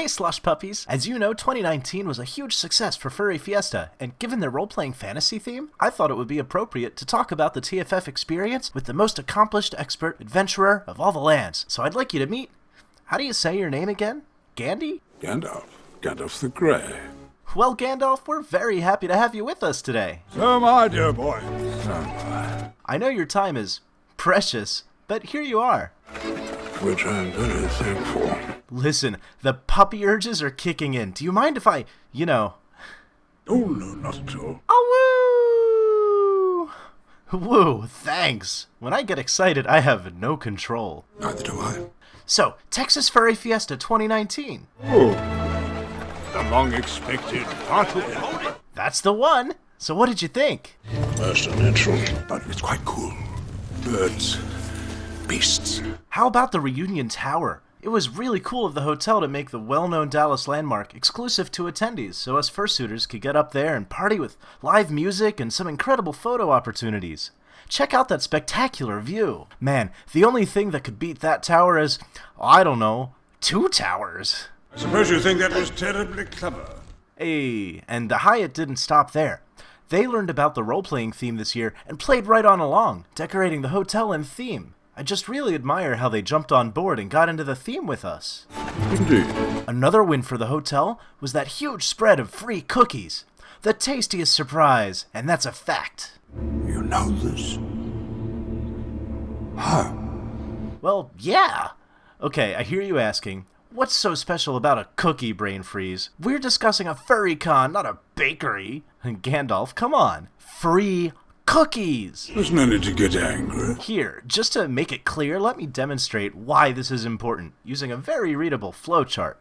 Hey Slush Puppies! As you know, 2019 was a huge success for Furry Fiesta, and given their role-playing fantasy theme, I thought it would be appropriate to talk about the TFF experience with the most accomplished expert adventurer of all the lands. So I'd like you to meet... How do you say your name again? Gandhi? Gandalf. Gandalf the Grey. Well, Gandalf, we're very happy to have you with us today. So am I, dear boy. So am I know your time is precious, but here you are. Which I'm very thankful. Listen, the puppy urges are kicking in. Do you mind if I, Oh, no, not at all. Oh, woo! Woo, thanks. When I get excited, I have no control. Neither do I. So, Texas Furry Fiesta 2019. Oh, the long-expected party. That's the one. So what did you think? Most unnatural, but it's quite cool. Birds, beasts. How about the Reunion Tower? It was really cool of the hotel to make the well-known Dallas landmark exclusive to attendees, so us fursuiters could get up there and party with live music and some incredible photo opportunities. Check out that spectacular view. Man, the only thing that could beat that tower is, I don't know, 2 towers. I suppose you think that was terribly clever. Hey, and the Hyatt didn't stop there. They learned about the role-playing theme this year and played right on along, decorating the hotel in theme. I just really admire how they jumped on board and got into the theme with us. Indeed. Another win for the hotel was that huge spread of free cookies. The tastiest surprise, and that's a fact. You know this? How? Well, yeah. Okay, I hear you asking, what's so special about a cookie, Brainfreeze? We're discussing a furry con, not a bakery. Gandalf, come on. Free cookies! There's no need to get angry. Here, just to make it clear, let me demonstrate why this is important, using a very readable flowchart.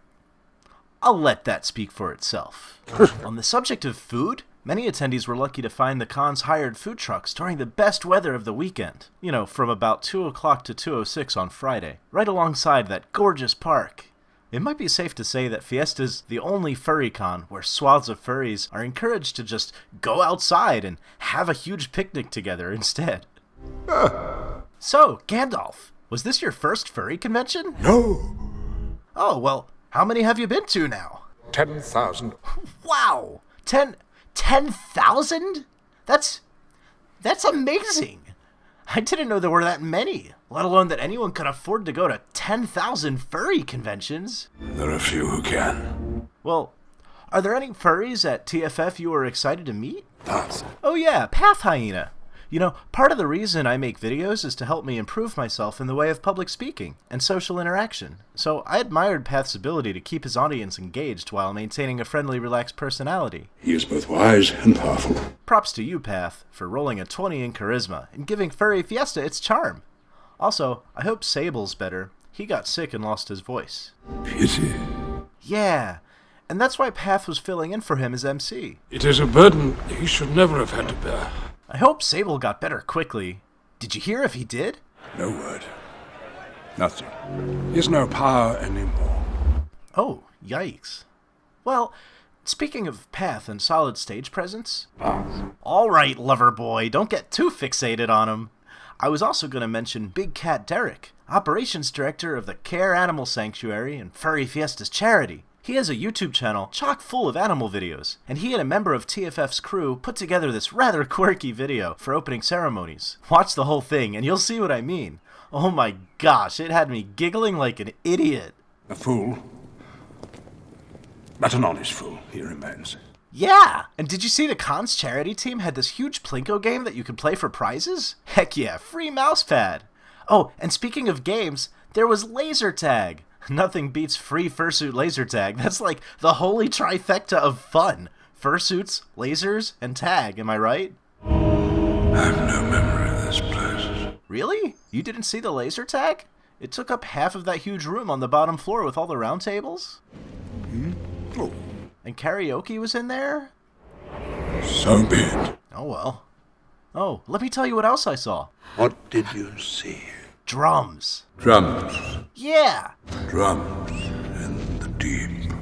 I'll let that speak for itself. On the subject of food, many attendees were lucky to find the con's hired food trucks during the best weather of the weekend. From about 2 o'clock to 2:06 on Friday, right alongside that gorgeous park. It might be safe to say that Fiesta's the only furry con where swaths of furries are encouraged to just go outside and have a huge picnic together instead. So, Gandalf, was this your first furry convention? No. Oh, well, how many have you been to now? 10,000. Wow! 10,000? That's amazing! I didn't know there were that many, let alone that anyone could afford to go to 10,000 furry conventions. There are few who can. Well, are there any furries at TFF you were excited to meet? Path. Oh yeah, Path Hyena. Part of the reason I make videos is to help me improve myself in the way of public speaking and social interaction. So I admired Path's ability to keep his audience engaged while maintaining a friendly, relaxed personality. He is both wise and powerful. Props to you, Path, for rolling a 20 in charisma and giving Furry Fiesta its charm. Also, I hope Sable's better. He got sick and lost his voice. Pity. Yeah, and that's why Path was filling in for him as MC. It is a burden he should never have had to bear. I hope Sable got better quickly. Did you hear if he did? No word. Nothing. He has no power anymore. Oh, yikes. Well, speaking of Path and solid stage presence... All right, lover boy, don't get too fixated on him. I was also going to mention Big Cat Derek, Operations Director of the Care Animal Sanctuary and Furry Fiesta's charity. He has a YouTube channel chock full of animal videos, and he and a member of TFF's crew put together this rather quirky video for opening ceremonies. Watch the whole thing, and you'll see what I mean. Oh my gosh, it had me giggling like an idiot. A fool. But an honest fool, he remains. Yeah! And did you see the con's charity team had this huge Plinko game that you could play for prizes? Heck yeah, free mousepad! Oh, and speaking of games, there was laser tag! Nothing beats free fursuit laser tag. That's like the holy trifecta of fun. Fursuits, lasers, and tag, am I right? I have no memory of this place. Really? You didn't see the laser tag? It took up half of that huge room on the bottom floor with all the round tables. Oh. And karaoke was in there? So be it. Oh well. Oh, let me tell you what else I saw. What did you see? Drums. Drums. Yeah! Drums in the deep.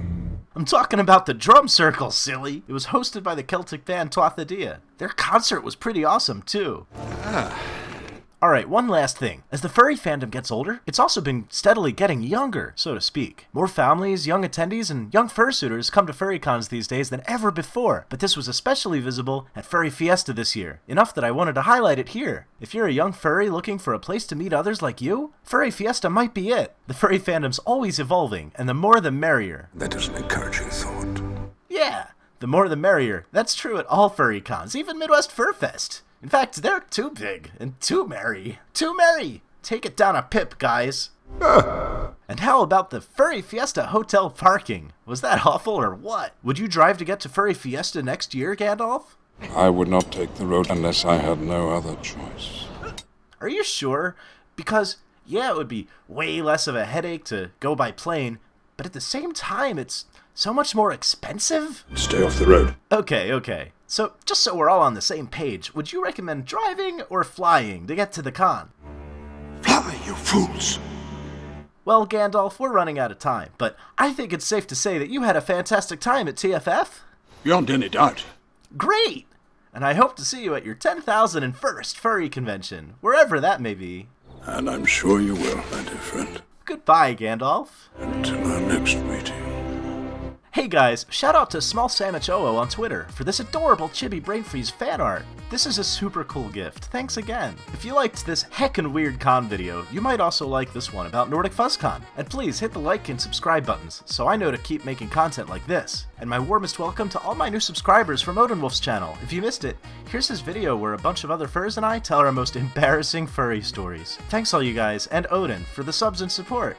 I'm talking about the Drum Circle, silly! It was hosted by the Celtic band Twathadea. Their concert was pretty awesome, too. Alright, one last thing. As the furry fandom gets older, it's also been steadily getting younger, so to speak. More families, young attendees, and young fursuiters come to FurryCons these days than ever before, but this was especially visible at Furry Fiesta this year, enough that I wanted to highlight it here. If you're a young furry looking for a place to meet others like you, Furry Fiesta might be it. The furry fandom's always evolving, and the more the merrier. That is an encouraging thought. Yeah, the more the merrier. That's true at all furry cons, even Midwest Fur Fest. In fact, they're too big and too merry. Too merry! Take it down a pip, guys. And how about the Furry Fiesta hotel parking? Was that awful or what? Would you drive to get to Furry Fiesta next year, Gandalf? I would not take the road unless I had no other choice. Are you sure? Because, yeah, it would be way less of a headache to go by plane, but at the same time, it's so much more expensive? Stay off the road. Okay. So, just so we're all on the same page, would you recommend driving or flying to get to the con? Fly, you fools! Well, Gandalf, we're running out of time, but I think it's safe to say that you had a fantastic time at TFF. Beyond any doubt. Great! And I hope to see you at your 10,001st furry convention, wherever that may be. And I'm sure you will, my dear friend. Goodbye, Gandalf. Until our next meeting. Hey guys, shout out to Small Sandwich OO on Twitter for this adorable Chibi Brainfreeze fan art. This is a super cool gift, thanks again. If you liked this heckin' weird con video, you might also like this one about Nordic FuzzCon. And please hit the like and subscribe buttons, so I know to keep making content like this. And my warmest welcome to all my new subscribers from Odinwolf's channel. If you missed it, here's his video where a bunch of other furs and I tell our most embarrassing furry stories. Thanks all you guys, and Odin, for the subs and support.